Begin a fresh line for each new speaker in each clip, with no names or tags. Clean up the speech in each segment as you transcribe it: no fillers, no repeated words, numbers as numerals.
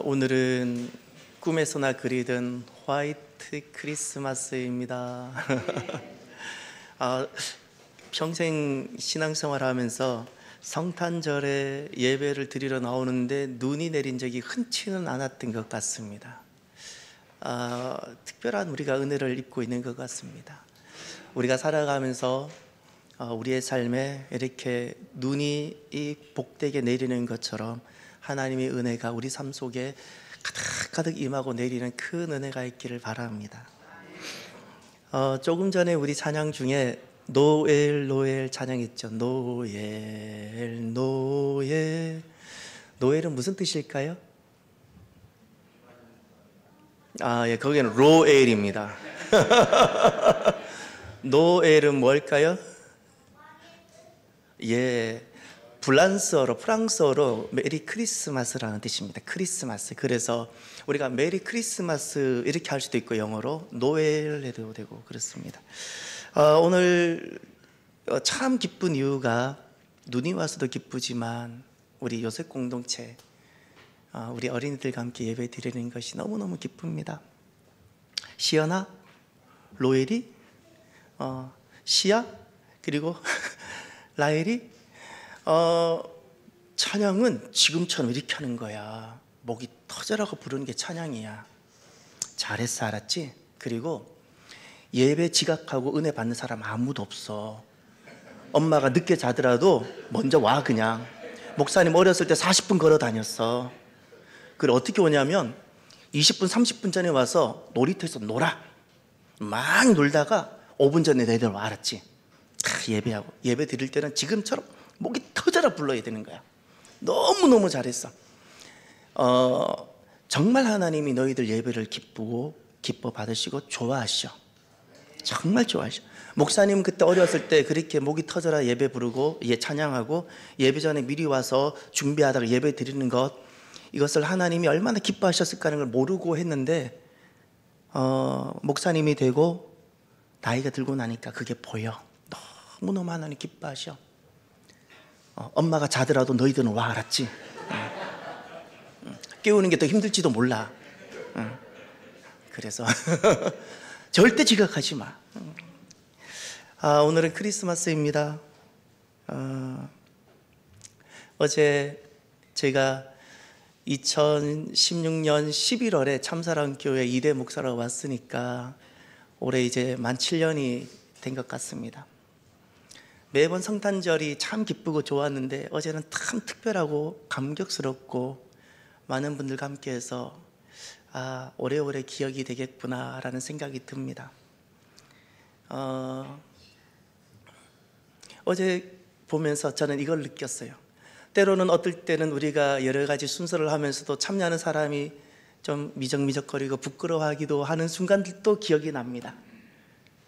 오늘은 꿈에서나 그리던 화이트 크리스마스입니다. 평생 신앙생활 하면서 성탄절에 예배를 드리러 나오는데 눈이 내린 적이 흔치는 않았던 것 같습니다. 특별한 우리가 은혜를 입고 있는 것 같습니다. 우리가 살아가면서 우리의 삶에 이렇게 눈이 이 복되게 내리는 것처럼 하나님의 은혜가 우리 삶 속에 가득가득 임하고 내리는 큰 은혜가 있기를 바랍니다. 조금 전에 우리 찬양 중에 노엘 찬양했죠. 노엘은 무슨 뜻일까요? 예, 거기는 로엘입니다. 노엘은 뭘까요? 예, 프랑스어로 메리 크리스마스라는 뜻입니다. 크리스마스. 그래서 우리가 메리 크리스마스 이렇게 할 수도 있고, 영어로 노엘 해도 되고 그렇습니다. 오늘 참 기쁜 이유가 눈이 와서도 기쁘지만 우리 요셉 공동체, 우리 어린이들과 함께 예배 드리는 것이 너무너무 기쁩니다. 시연아, 로엘이, 시야, 그리고 라엘이 찬양은 지금처럼 이렇게 하는 거야. 목이 터져라고 부르는 게 찬양이야. 잘했어, 알았지? 그리고 예배 지각하고 은혜 받는 사람 아무도 없어. 엄마가 늦게 자더라도 먼저 와. 그냥 목사님 어렸을 때 40분 걸어 다녔어. 그래, 어떻게 오냐면 20분 30분 전에 와서 놀이터에서 놀아. 막 놀다가 5분 전에 내려와. 알았지? 예배하고, 예배 드릴 때는 지금처럼 목이 터져라 불러야 되는 거야. 너무너무 잘했어. 정말 하나님이 너희들 예배를 기뻐 받으시고 좋아하셔. 정말 좋아하셔. 목사님 그때 어렸을 때 그렇게 목이 터져라 예배 부르고 찬양하고 예배 전에 미리 와서 준비하다가 예배 드리는 것, 이것을 하나님이 얼마나 기뻐하셨을까 하는 걸 모르고 했는데 목사님이 되고 나이가 들고 나니까 그게 보여. 너무너무 하나님 기뻐하셔. 엄마가 자더라도 너희들은 와. 알았지? 깨우는 게 더 힘들지도 몰라. 그래서 절대 지각하지 마. 오늘은 크리스마스입니다. 어제 제가 2016년 11월에 참사랑교회 2대 목사로 왔으니까 올해 이제 만 7년이 된 것 같습니다. 매번 성탄절이 참 기쁘고 좋았는데 어제는 참 특별하고 감격스럽고 많은 분들과 함께해서 오래오래 기억이 되겠구나라는 생각이 듭니다. 어제 보면서 저는 이걸 느꼈어요. 때로는 어떨 때는 우리가 여러 가지 순서를 하면서도 참여하는 사람이 좀 미적미적거리고 부끄러워하기도 하는 순간들도 기억이 납니다.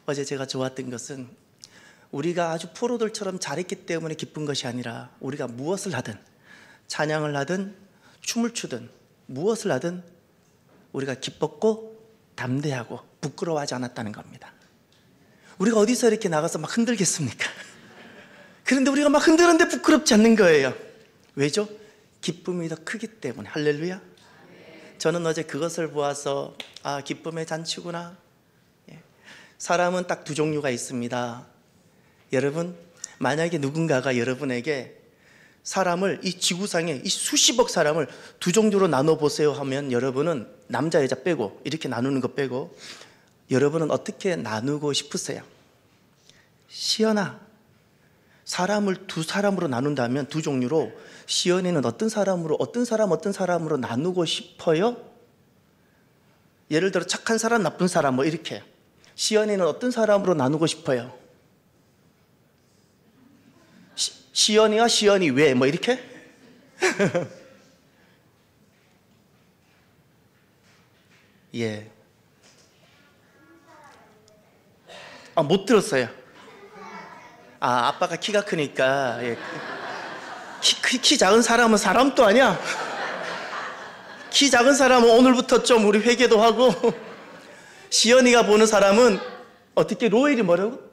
어제 제가 좋았던 것은 우리가 아주 프로들처럼 잘했기 때문에 기쁜 것이 아니라 우리가 무엇을 하든, 찬양을 하든 춤을 추든 무엇을 하든 우리가 기뻤고 담대하고 부끄러워하지 않았다는 겁니다. 우리가 어디서 이렇게 나가서 막 흔들겠습니까? 그런데 우리가 막 흔드는데 부끄럽지 않는 거예요. 왜죠? 기쁨이 더 크기 때문에. 할렐루야. 저는 어제 그것을 보아서 기쁨의 잔치구나. 사람은 딱 두 종류가 있습니다. 여러분, 만약에 누군가가 여러분에게 사람을, 이 지구상에 이 수십억 사람을 두 종류로 나눠보세요 하면 여러분은 남자 여자 빼고, 이렇게 나누는 거 빼고 여러분은 어떻게 나누고 싶으세요? 시연아, 사람을 두 사람으로 나눈다면, 두 종류로, 시연이는 어떤 사람으로 나누고 싶어요? 예를 들어 착한 사람, 나쁜 사람 뭐 이렇게. 시연이는 어떤 사람으로 나누고 싶어요? 시연이와 시연이 왜? 뭐 이렇게? 예. 못 들었어요. 아빠가 키가 크니까. 예. 키 작은 사람은 사람도 아니야. 키 작은 사람은 오늘부터 좀 우리 회개도 하고. 시연이가 보는 사람은 어떻게, 로엘이 뭐라고?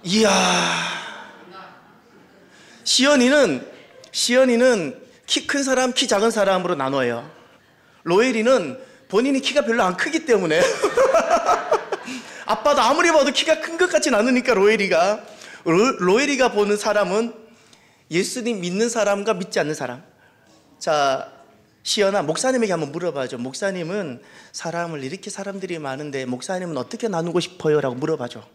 이야, 시연이는 키 큰 사람, 키 작은 사람으로 나눠요. 로엘이는 본인이 키가 별로 안 크기 때문에 아빠도 아무리 봐도 키가 큰 것 같진 않으니까 로엘이가 보는 사람은 예수님 믿는 사람과 믿지 않는 사람. 자, 시연아, 목사님에게 한번 물어봐줘. 목사님은 사람을 이렇게 사람들이 많은데 목사님은 어떻게 나누고 싶어요? 라고 물어봐줘.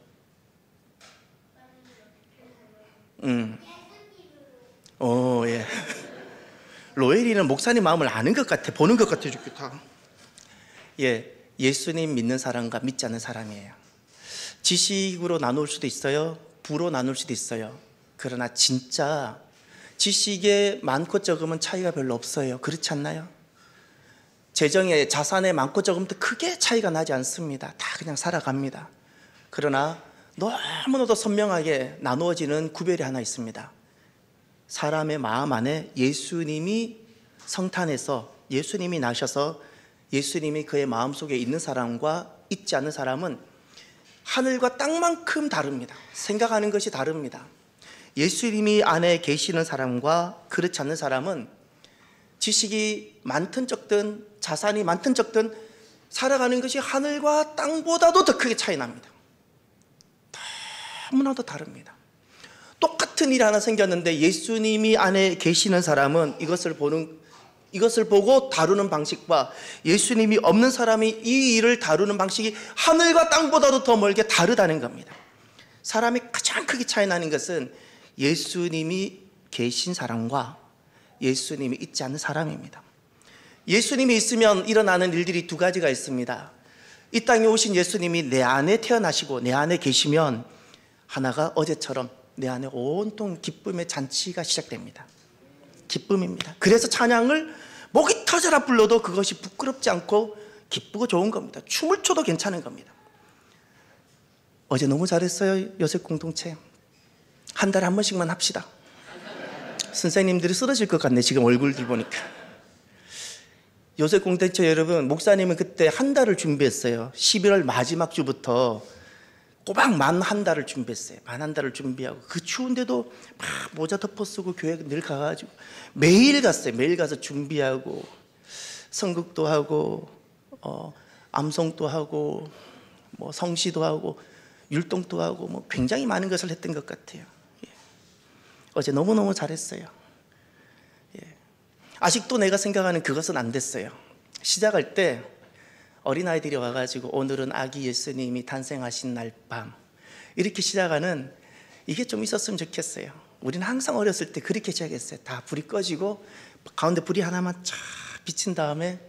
예. 로엘이는 목사님 마음을 아는 것 같아. 보는 것 같아 좋겠다. 예, 예수님 믿는 사람과 믿지 않는 사람이에요. 지식으로 나눌 수도 있어요. 부로 나눌 수도 있어요. 그러나 진짜 지식에 많고 적으면 차이가 별로 없어요. 그렇지 않나요? 재정에, 자산에 많고 적음도 크게 차이가 나지 않습니다. 다 그냥 살아갑니다. 그러나 너무나도 선명하게 나누어지는 구별이 하나 있습니다. 사람의 마음 안에 예수님이 성탄에서 예수님이 나셔서 예수님이 그의 마음속에 있는 사람과 있지 않는 사람은 하늘과 땅만큼 다릅니다. 생각하는 것이 다릅니다. 예수님이 안에 계시는 사람과 그렇지 않는 사람은 지식이 많든 적든 자산이 많든 적든 살아가는 것이 하늘과 땅보다도 더 크게 차이 납니다. 너무나도 다릅니다. 똑같은 일 하나 생겼는데 예수님이 안에 계시는 사람은 이것을 보고 다루는 방식과 예수님이 없는 사람이 이 일을 다루는 방식이 하늘과 땅보다도 더 멀게 다르다는 겁니다. 사람이 가장 크게 차이 나는 것은 예수님이 계신 사람과 예수님이 있지 않는 사람입니다. 예수님이 있으면 일어나는 일들이 두 가지가 있습니다. 이 땅에 오신 예수님이 내 안에 태어나시고 내 안에 계시면 하나가 어제처럼 내 안에 온통 기쁨의 잔치가 시작됩니다. 기쁨입니다. 그래서 찬양을 목이 터져라 불러도 그것이 부끄럽지 않고 기쁘고 좋은 겁니다. 춤을 춰도 괜찮은 겁니다. 어제 너무 잘했어요. 요셉 공동체. 한 달에 한 번씩만 합시다. 선생님들이 쓰러질 것 같네, 지금 얼굴들 보니까. 요셉 공동체 여러분, 목사님은 그때 한 달을 준비했어요. 11월 마지막 주부터 꼬박 만 한 달을 준비했어요. 만 한 달을 준비하고 그 추운데도 막 모자 덮어 쓰고 교회 늘 가가지고 매일 갔어요. 매일 가서 준비하고 성극도 하고 암송도 하고 뭐 성시도 하고 율동도 하고 뭐 굉장히 많은 것을 했던 것 같아요. 예. 어제 너무너무 잘했어요. 예. 아직도 내가 생각하는 그것은 안 됐어요. 시작할 때 어린아이들이 와가지고 오늘은 아기 예수님이 탄생하신 날 밤 이렇게 시작하는 이게 좀 있었으면 좋겠어요. 우리는 항상 어렸을 때 그렇게 시작했어요. 다 불이 꺼지고 가운데 불이 하나만 쫙 비친 다음에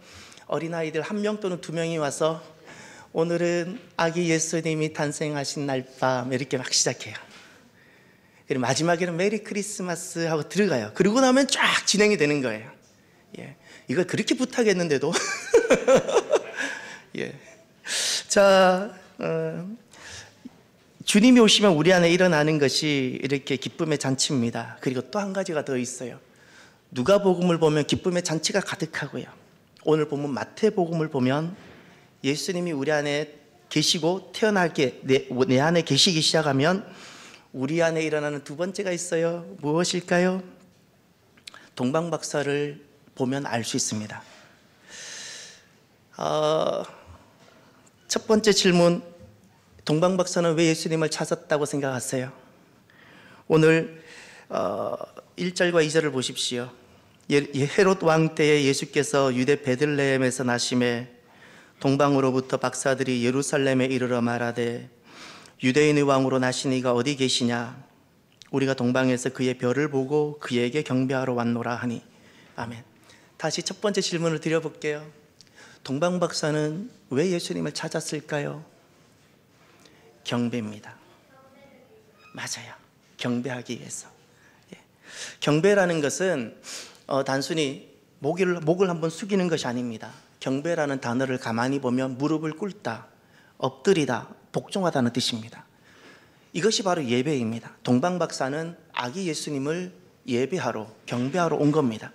어린아이들 한 명 또는 두 명이 와서 오늘은 아기 예수님이 탄생하신 날 밤 이렇게 막 시작해요. 그리고 마지막에는 메리 크리스마스 하고 들어가요. 그러고 나면 쫙 진행이 되는 거예요. 예. 이걸 그렇게 부탁했는데도 예. 자, 주님이 오시면 우리 안에 일어나는 것이 이렇게 기쁨의 잔치입니다. 그리고 또 한 가지가 더 있어요. 누가복음을 보면 기쁨의 잔치가 가득하고요. 오늘 보면 마태복음을 보면 예수님이 우리 안에 계시고 태어나게 내 안에 계시기 시작하면 우리 안에 일어나는 두 번째가 있어요. 무엇일까요? 동방박사를 보면 알 수 있습니다. 첫 번째 질문, 동방박사는 왜 예수님을 찾았다고 생각하세요? 오늘 1절과 2절을 보십시오. 헤롯 왕 때에 예수께서 유대 베들레헴에서 나심에 동방으로부터 박사들이 예루살렘에 이르러 말하되 유대인의 왕으로 나신 이가 어디 계시냐? 우리가 동방에서 그의 별을 보고 그에게 경배하러 왔노라 하니. 아멘. 다시 첫 번째 질문을 드려볼게요. 동방박사는 왜 예수님을 찾았을까요? 경배입니다. 맞아요. 경배하기 위해서. 예. 경배라는 것은 단순히 목을 한번 숙이는 것이 아닙니다. 경배라는 단어를 가만히 보면 무릎을 꿇다, 엎드리다, 복종하다는 뜻입니다. 이것이 바로 예배입니다. 동방박사는 아기 예수님을 예배하러, 경배하러 온 겁니다.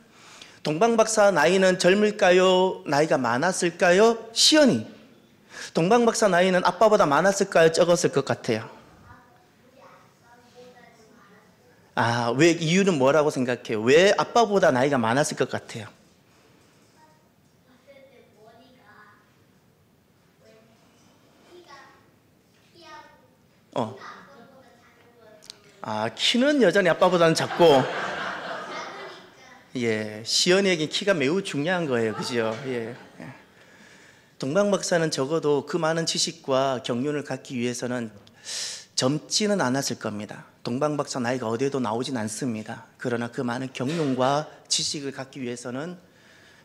동방박사 나이는 젊을까요? 나이가 많았을까요? 시연이. 동방박사 나이는 아빠보다 많았을까요? 적었을 것 같아요. 왜 이유는 뭐라고 생각해요? 왜 아빠보다 나이가 많았을 것 같아요? 키는 여전히 아빠보다는 작고, 예, 시연이에게 키가 매우 중요한 거예요, 그죠? 예. 동방 박사는 적어도 그 많은 지식과 경륜을 갖기 위해서는 젊지는 않았을 겁니다. 동방 박사 나이가 어디에도 나오진 않습니다. 그러나 그 많은 경륜과 지식을 갖기 위해서는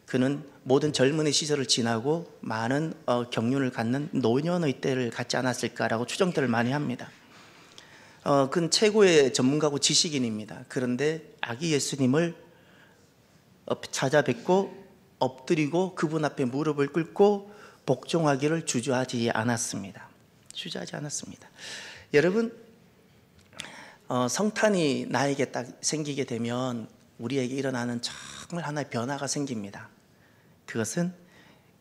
그는 모든 젊은이 시절을 지나고 많은 경륜을 갖는 노년의 때를 갖지 않았을까라고 추정들을 많이 합니다. 그는 최고의 전문가고 지식인입니다. 그런데 아기 예수님을 찾아뵙고 엎드리고 그분 앞에 무릎을 꿇고 복종하기를 주저하지 않았습니다. 여러분, 성탄이 나에게 딱 생기게 되면 우리에게 일어나는 정말 하나의 변화가 생깁니다. 그것은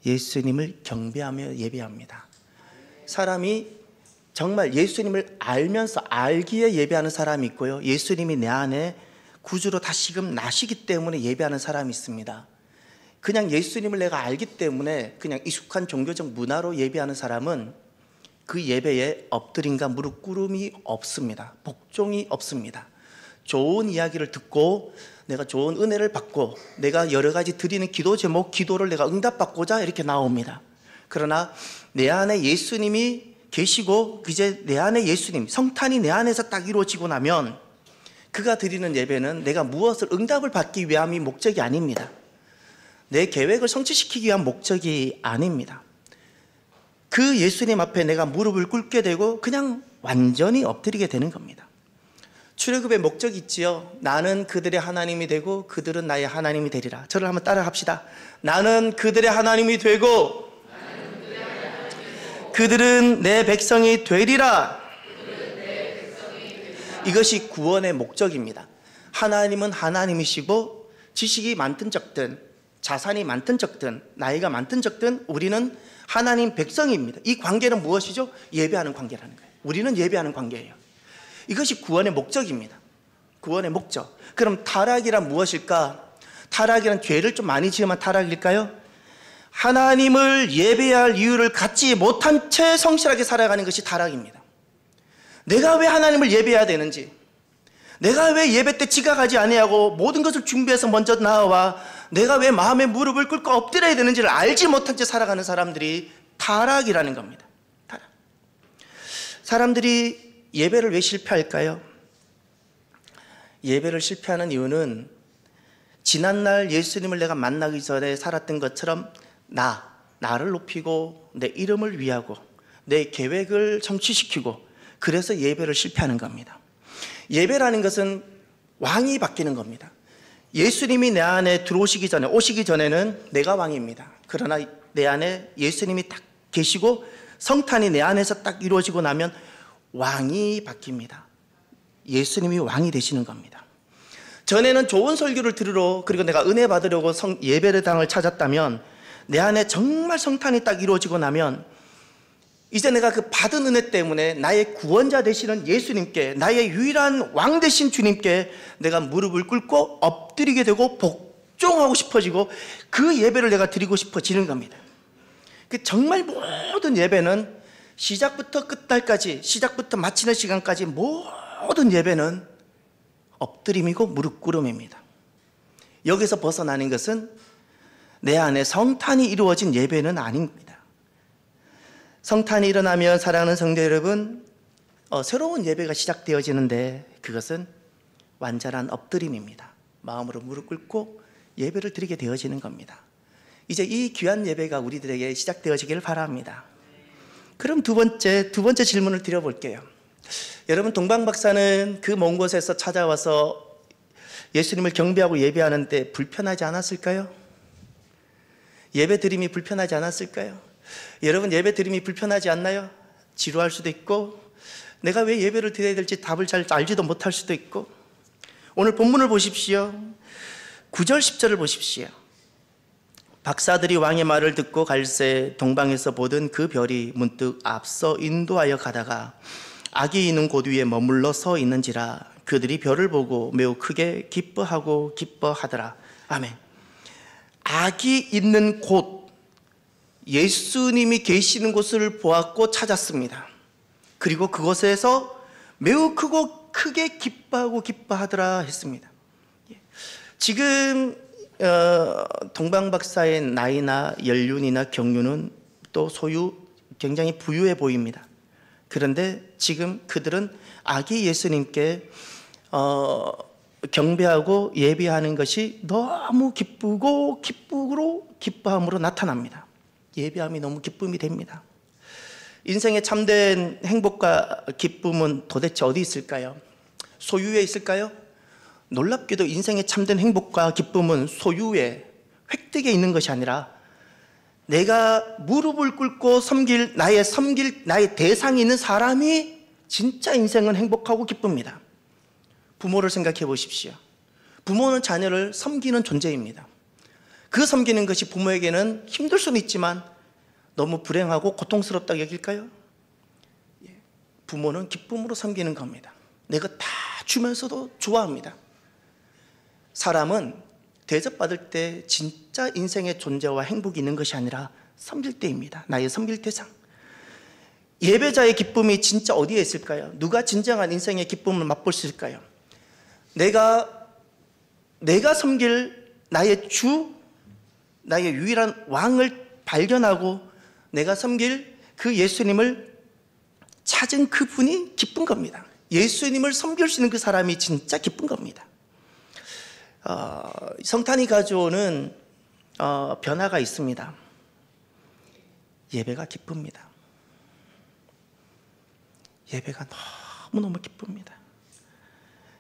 예수님을 경배하며 예배합니다. 사람이 정말 예수님을 알면서 알기에 예배하는 사람이 있고요, 예수님이 내 안에 구주로 다시금 나시기 때문에 예배하는 사람이 있습니다. 그냥 예수님을 내가 알기 때문에 그냥 익숙한 종교적 문화로 예배하는 사람은 그 예배에 엎드림과 무릎 꿇음이 없습니다. 복종이 없습니다. 좋은 이야기를 듣고 내가 좋은 은혜를 받고 내가 여러 가지 드리는 기도 제목, 기도를 내가 응답받고자 이렇게 나옵니다. 그러나 내 안에 예수님이 계시고 이제 내 안에 예수님, 성탄이 내 안에서 딱 이루어지고 나면 그가 드리는 예배는 내가 무엇을 응답을 받기 위함이 목적이 아닙니다. 내 계획을 성취시키기 위한 목적이 아닙니다. 그 예수님 앞에 내가 무릎을 꿇게 되고 그냥 완전히 엎드리게 되는 겁니다. 출애굽의 목적이 있지요. 나는 그들의 하나님이 되고 그들은 나의 하나님이 되리라. 저를 한번 따라 합시다. 나는 그들의 하나님이 되고 그들은 내 백성이 되리라. 이것이 구원의 목적입니다. 하나님은 하나님이시고 지식이 많든 적든 자산이 많든 적든 나이가 많든 적든 우리는 하나님 백성입니다. 이 관계는 무엇이죠? 예배하는 관계라는 거예요. 우리는 예배하는 관계예요. 이것이 구원의 목적입니다. 구원의 목적. 그럼 타락이란 무엇일까? 타락이란 죄를 좀 많이 지으면 타락일까요? 하나님을 예배할 이유를 갖지 못한 채 성실하게 살아가는 것이 타락입니다. 내가 왜 하나님을 예배해야 되는지, 내가 왜 예배 때 지각하지 아니하고 모든 것을 준비해서 먼저 나와 내가 왜 마음의 무릎을 꿇고 엎드려야 되는지를 알지 못한 채 살아가는 사람들이 타락이라는 겁니다. 타락. 사람들이 예배를 왜 실패할까요? 예배를 실패하는 이유는 지난날 예수님을 내가 만나기 전에 살았던 것처럼 나를 높이고 내 이름을 위하고 내 계획을 성취시키고 그래서 예배를 실패하는 겁니다. 예배라는 것은 왕이 바뀌는 겁니다. 예수님이 내 안에 들어오시기 전에, 오시기 전에는 내가 왕입니다. 그러나 내 안에 예수님이 딱 계시고 성탄이 내 안에서 딱 이루어지고 나면 왕이 바뀝니다. 예수님이 왕이 되시는 겁니다. 전에는 좋은 설교를 들으러 그리고 내가 은혜 받으려고 예배당을 찾았다면 내 안에 정말 성탄이 딱 이루어지고 나면 이제 내가 그 받은 은혜 때문에 나의 구원자 되시는 예수님께, 나의 유일한 왕 되신 주님께 내가 무릎을 꿇고 엎드리게 되고 복종하고 싶어지고 그 예배를 내가 드리고 싶어지는 겁니다. 정말 모든 예배는 시작부터 끝날까지, 시작부터 마치는 시간까지 모든 예배는 엎드림이고 무릎 꿇음입니다. 여기서 벗어나는 것은 내 안에 성탄이 이루어진 예배는 아닙니다. 성탄이 일어나면 사랑하는 성도 여러분, 새로운 예배가 시작되어지는데 그것은 완전한 엎드림입니다. 마음으로 무릎 꿇고 예배를 드리게 되어지는 겁니다. 이제 이 귀한 예배가 우리들에게 시작되어지기를 바랍니다. 그럼 두 번째 질문을 드려볼게요. 여러분, 동방 박사는 그 먼 곳에서 찾아와서 예수님을 경배하고 예배하는데 불편하지 않았을까요? 예배 드림이 불편하지 않았을까요? 여러분, 예배 드림이 불편하지 않나요? 지루할 수도 있고 내가 왜 예배를 드려야 될지 답을 잘 알지도 못할 수도 있고. 오늘 본문을 보십시오. 9절 10절을 보십시오. 박사들이 왕의 말을 듣고 갈새 동방에서 보던 그 별이 문득 앞서 인도하여 가다가 아기 있는 곳 위에 머물러 서 있는지라. 그들이 별을 보고 매우 크게 기뻐하고 기뻐하더라. 아멘. 악이 있는 곳, 예수님이 계시는 곳을 보았고 찾았습니다. 그리고 그곳에서 매우 크고 크게 기뻐하고 기뻐하더라 했습니다. 지금 동방 박사의 나이나 연륜이나 경륜은 또 소유 굉장히 부유해 보입니다. 그런데 지금 그들은 아기 예수님께 경배하고 예배하는 것이 너무 기쁘고 기뻐함으로 나타납니다. 예배함이 너무 기쁨이 됩니다. 인생의 참된 행복과 기쁨은 도대체 어디 있을까요? 소유에 있을까요? 놀랍게도 인생의 참된 행복과 기쁨은 소유에, 획득에 있는 것이 아니라 내가 무릎을 꿇고 섬길 나의 대상이 있는 사람이 진짜 인생은 행복하고 기쁩니다. 부모를 생각해 보십시오. 부모는 자녀를 섬기는 존재입니다. 그 섬기는 것이 부모에게는 힘들 수는 있지만 너무 불행하고 고통스럽다고 여길까요? 부모는 기쁨으로 섬기는 겁니다. 내가 다 주면서도 좋아합니다. 사람은 대접받을 때 진짜 인생의 존재와 행복이 있는 것이 아니라 섬길 때입니다. 나의 섬길 대상. 예배자의 기쁨이 진짜 어디에 있을까요? 누가 진정한 인생의 기쁨을 맛볼 수 있을까요? 내가 섬길 나의 주, 나의 유일한 왕을 발견하고 내가 섬길 그 예수님을 찾은 그분이 기쁜 겁니다. 예수님을 섬길 수 있는 그 사람이 진짜 기쁜 겁니다. 성탄이 가져오는 변화가 있습니다. 예배가 기쁩니다. 예배가 너무너무 기쁩니다.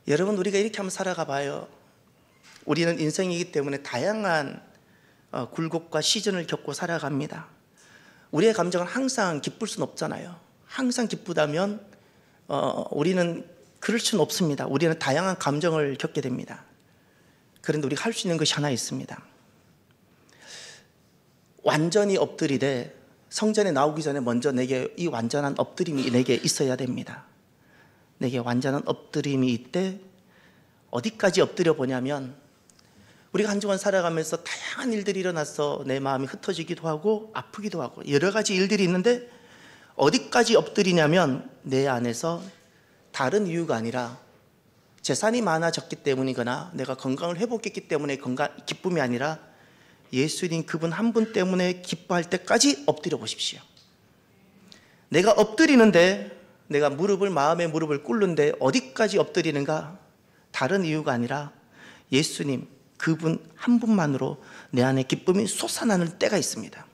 여러분, 우리가 이렇게 한번 살아가 봐요. 우리는 인생이기 때문에 다양한 굴곡과 시즌을 겪고 살아갑니다. 우리의 감정은 항상 기쁠 수는 없잖아요. 항상 기쁘다면 우리는 그럴 수는 없습니다. 우리는 다양한 감정을 겪게 됩니다. 그런데 우리가 할 수 있는 것이 하나 있습니다. 완전히 엎드리되 성전에 나오기 전에 먼저 내게 이 완전한 엎드림이 내게 있어야 됩니다. 내게 완전한 엎드림이 있대. 어디까지 엎드려 보냐면, 우리가 한 주간 살아가면서 다양한 일들이 일어나서 내 마음이 흩어지기도 하고 아프기도 하고 여러 가지 일들이 있는데, 어디까지 엎드리냐면 내 안에서 다른 이유가 아니라 재산이 많아졌기 때문이거나 내가 건강을 회복했기 때문에 기쁨이 아니라 예수님 그분 한 분 때문에 기뻐할 때까지 엎드려 보십시오. 내가 엎드리는데, 내가 마음의 무릎을 꿇는데 어디까지 엎드리는가? 다른 이유가 아니라 예수님 그분 한 분만으로 내 안에 기쁨이 솟아나는 때가 있습니다.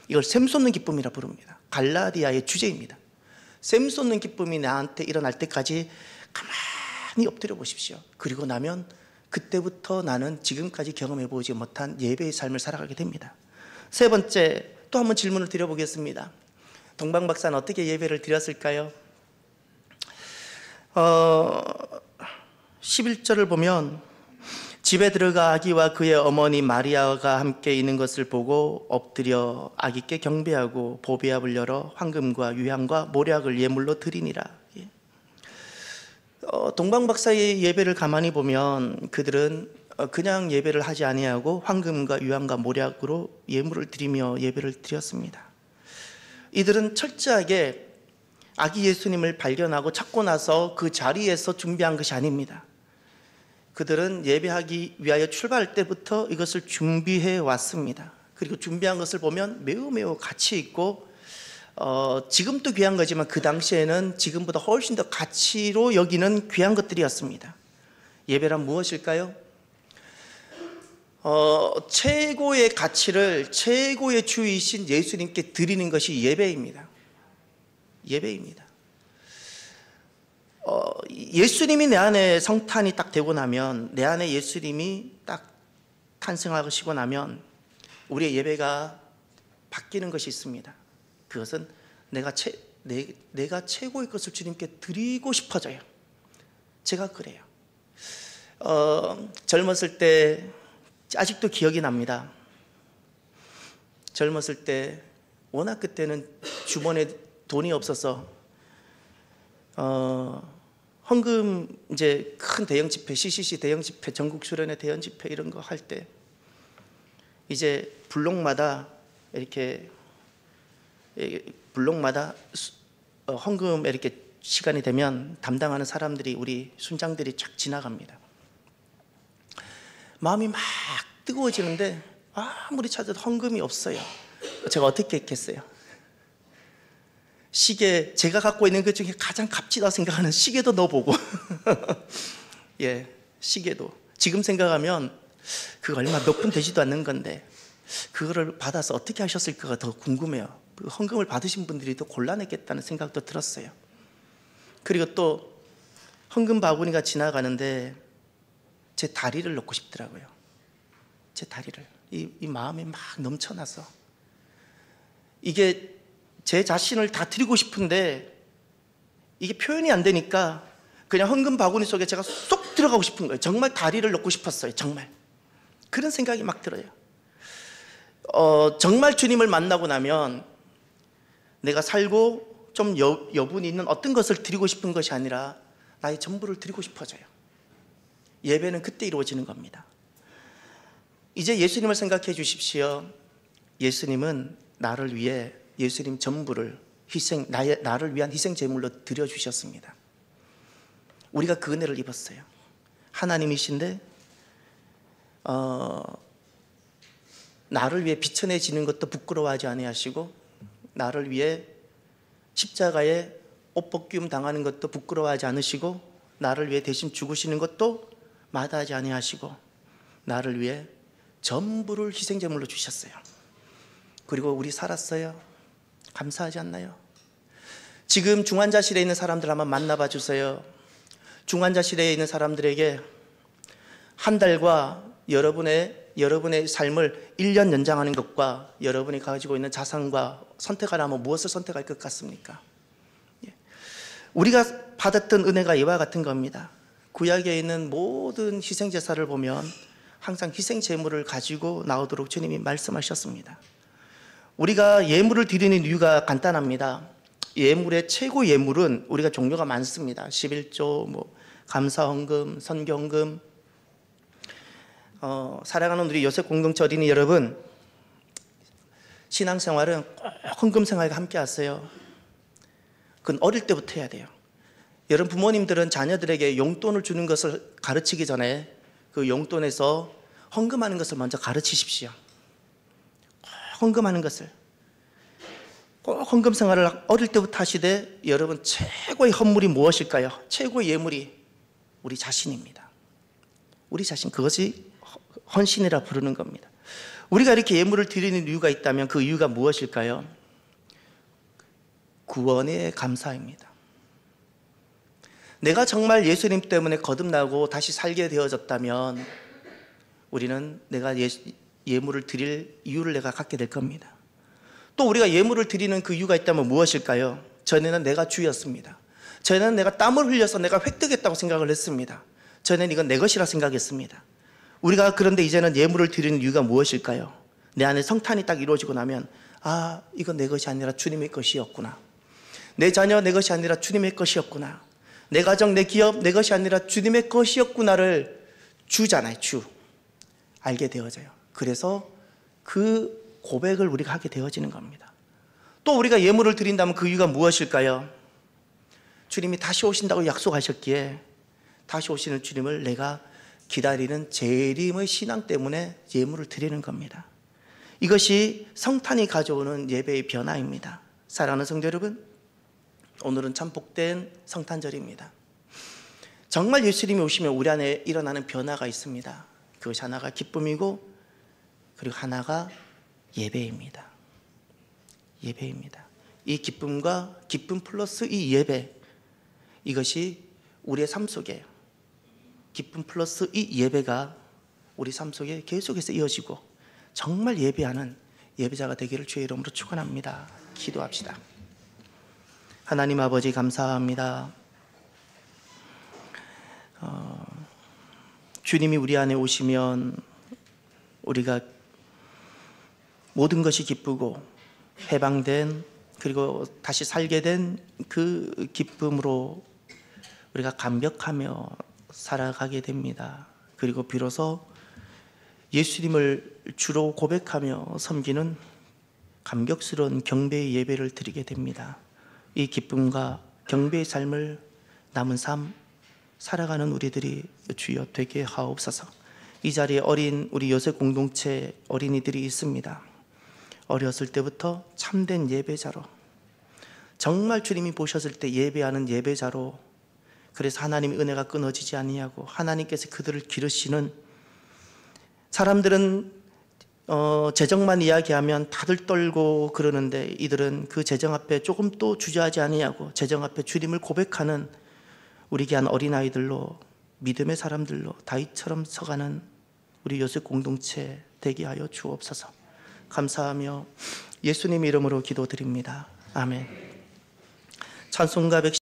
이걸 샘솟는 기쁨이라 부릅니다. 갈라디아의 주제입니다. 샘솟는 기쁨이 나한테 일어날 때까지 가만히 엎드려 보십시오. 그리고 나면 그때부터 나는 지금까지 경험해보지 못한 예배의 삶을 살아가게 됩니다. 세 번째, 또 한번 질문을 드려보겠습니다. 동방 박사는 어떻게 예배를 드렸을까요? 11절을 보면, 집에 들어가 아기와 그의 어머니 마리아가 함께 있는 것을 보고 엎드려 아기께 경배하고 보배압을 열어 황금과 유향과 모략을 예물로 드리니라. 동방 박사의 예배를 가만히 보면 그들은 그냥 예배를 하지 아니하고 황금과 유향과 모략으로 예물을 드리며 예배를 드렸습니다. 이들은 철저하게 아기 예수님을 발견하고 찾고 나서 그 자리에서 준비한 것이 아닙니다. 그들은 예배하기 위하여 출발할 때부터 이것을 준비해 왔습니다. 그리고 준비한 것을 보면 매우 가치 있고, 지금도 귀한 거지만 그 당시에는 지금보다 훨씬 더 가치로 여기는 귀한 것들이었습니다. 예배란 무엇일까요? 최고의 가치를 최고의 주이신 예수님께 드리는 것이 예배입니다. 예배입니다. 예수님이 내 안에 성탄이 딱 되고 나면, 내 안에 예수님이 딱 탄생하시고 나면 우리의 예배가 바뀌는 것이 있습니다. 그것은 내가 최고의 것을 주님께 드리고 싶어져요. 제가 그래요. 젊었을 때, 아직도 기억이 납니다. 젊었을 때 워낙 그때는 주머니에 돈이 없어서 헌금 이제 큰 대형 집회, CCC 대형 집회, 전국 수련회 대형 집회 이런 거 할 때 이제 블록마다 이렇게 헌금 이렇게 시간이 되면 담당하는 사람들이, 우리 순장들이 쫙 지나갑니다. 마음이 막 뜨거워지는데 아무리 찾아도 헌금이 없어요. 제가 어떻게 했겠어요? 시계, 제가 갖고 있는 것 중에 가장 값지다 생각하는 시계도 넣어보고 예, 시계도 지금 생각하면 그거 얼마 몇 푼 되지도 않는 건데 그거를 받아서 어떻게 하셨을까가 더 궁금해요. 그 헌금을 받으신 분들이 더 곤란했겠다는 생각도 들었어요. 그리고 또 헌금 바구니가 지나가는데 제 다리를 놓고 싶더라고요. 제 다리를, 이 마음이 막 넘쳐나서 이게 제 자신을 다 드리고 싶은데 이게 표현이 안 되니까 그냥 헌금 바구니 속에 제가 쏙 들어가고 싶은 거예요. 정말 다리를 놓고 싶었어요. 정말 그런 생각이 막 들어요. 정말 주님을 만나고 나면 내가 살고 좀 여분이 있는 어떤 것을 드리고 싶은 것이 아니라 나의 전부를 드리고 싶어져요. 예배는 그때 이루어지는 겁니다. 이제 예수님을 생각해 주십시오. 예수님은 나를 위해 예수님 전부를 나를 위한 희생 제물로 드려주셨습니다. 우리가 그 은혜를 입었어요. 하나님이신데 나를 위해 비천해지는 것도 부끄러워하지 아니하시고, 나를 위해 십자가에 옷벗김 당하는 것도 부끄러워하지 않으시고, 나를 위해 대신 죽으시는 것도 마다하지 아니하시고, 나를 위해 전부를 희생제물로 주셨어요. 그리고 우리 살았어요. 감사하지 않나요? 지금 중환자실에 있는 사람들 한번 만나봐 주세요. 중환자실에 있는 사람들에게 한 달과 여러분의 삶을 1년 연장하는 것과 여러분이 가지고 있는 자산과 선택하라면 무엇을 선택할 것 같습니까? 우리가 받았던 은혜가 이와 같은 겁니다. 구약에 있는 모든 희생제사를 보면 항상 희생제물을 가지고 나오도록 주님이 말씀하셨습니다. 우리가 예물을 드리는 이유가 간단합니다. 예물의 최고 예물은 우리가 종류가 많습니다. 11조, 감사헌금, 선교헌금. 사랑하는 우리 요셉 공동체 어린이 여러분, 신앙생활은 꼭 헌금 생활과 함께 하세요. 그건 어릴 때부터 해야 돼요. 여러분 부모님들은 자녀들에게 용돈을 주는 것을 가르치기 전에 그 용돈에서 헌금하는 것을 먼저 가르치십시오. 헌금하는 것을. 꼭 헌금 생활을 어릴 때부터 하시되, 여러분 최고의 헌물이 무엇일까요? 최고의 예물이 우리 자신입니다. 우리 자신, 그것이 헌신이라 부르는 겁니다. 우리가 이렇게 예물을 드리는 이유가 있다면 그 이유가 무엇일까요? 구원의 감사입니다. 내가 정말 예수님 때문에 거듭나고 다시 살게 되어졌다면 우리는 내가 예물을 드릴 이유를 내가 갖게 될 겁니다. 또 우리가 예물을 드리는 그 이유가 있다면 무엇일까요? 전에는 내가 주였습니다. 전에는 내가 땀을 흘려서 내가 획득했다고 생각을 했습니다. 전에는 이건 내 것이라 생각했습니다. 우리가 그런데 이제는 예물을 드리는 이유가 무엇일까요? 내 안에 성탄이 딱 이루어지고 나면, 아, 이건 내 것이 아니라 주님의 것이었구나. 내 자녀 내 것이 아니라 주님의 것이었구나. 내 가정, 내 기업 내 것이 아니라 주님의 것이었구나를 주잖아요. 알게 되어져요. 그래서 그 고백을 우리가 하게 되어지는 겁니다. 또 우리가 예물을 드린다면 그 이유가 무엇일까요? 주님이 다시 오신다고 약속하셨기에 다시 오시는 주님을 내가 기다리는 재림의 신앙 때문에 예물을 드리는 겁니다. 이것이 성탄이 가져오는 예배의 변화입니다. 사랑하는 성도 여러분, 오늘은 참 복된 성탄절입니다. 정말 예수님이 오시면 우리 안에 일어나는 변화가 있습니다. 그것이 하나가 기쁨이고, 그리고 하나가 예배입니다. 예배입니다. 이 기쁨과 기쁨 플러스 이 예배, 이것이 우리의 삶 속에, 기쁨 플러스 이 예배가 우리 삶 속에 계속해서 이어지고 정말 예배하는 예배자가 되기를 주의 이름으로 축원합니다. 기도합시다. 하나님 아버지, 감사합니다. 주님이 우리 안에 오시면 우리가 모든 것이 기쁘고 해방된, 그리고 다시 살게 된 그 기쁨으로 우리가 감격하며 살아가게 됩니다. 그리고 비로소 예수님을 주로 고백하며 섬기는 감격스러운 경배의 예배를 드리게 됩니다. 이 기쁨과 경배의 삶을 남은 삶 살아가는 우리들이 주여 되게 하옵소서. 이 자리에 어린 우리 요셉 공동체 어린이들이 있습니다. 어렸을 때부터 참된 예배자로, 정말 주님이 보셨을 때 예배하는 예배자로, 그래서 하나님의 은혜가 끊어지지 아니하고 하나님께서 그들을 기르시는, 사람들은 재정만 이야기하면 다들 떨고 그러는데 이들은 그 재정 앞에 조금도 주저하지 아니하고 재정 앞에 주님을 고백하는 우리 귀한 어린아이들로, 믿음의 사람들로 다윗처럼 서가는 우리 요셉 공동체 되게 하여 주옵소서. 감사하며 예수님 이름으로 기도드립니다. 아멘. 찬송가 110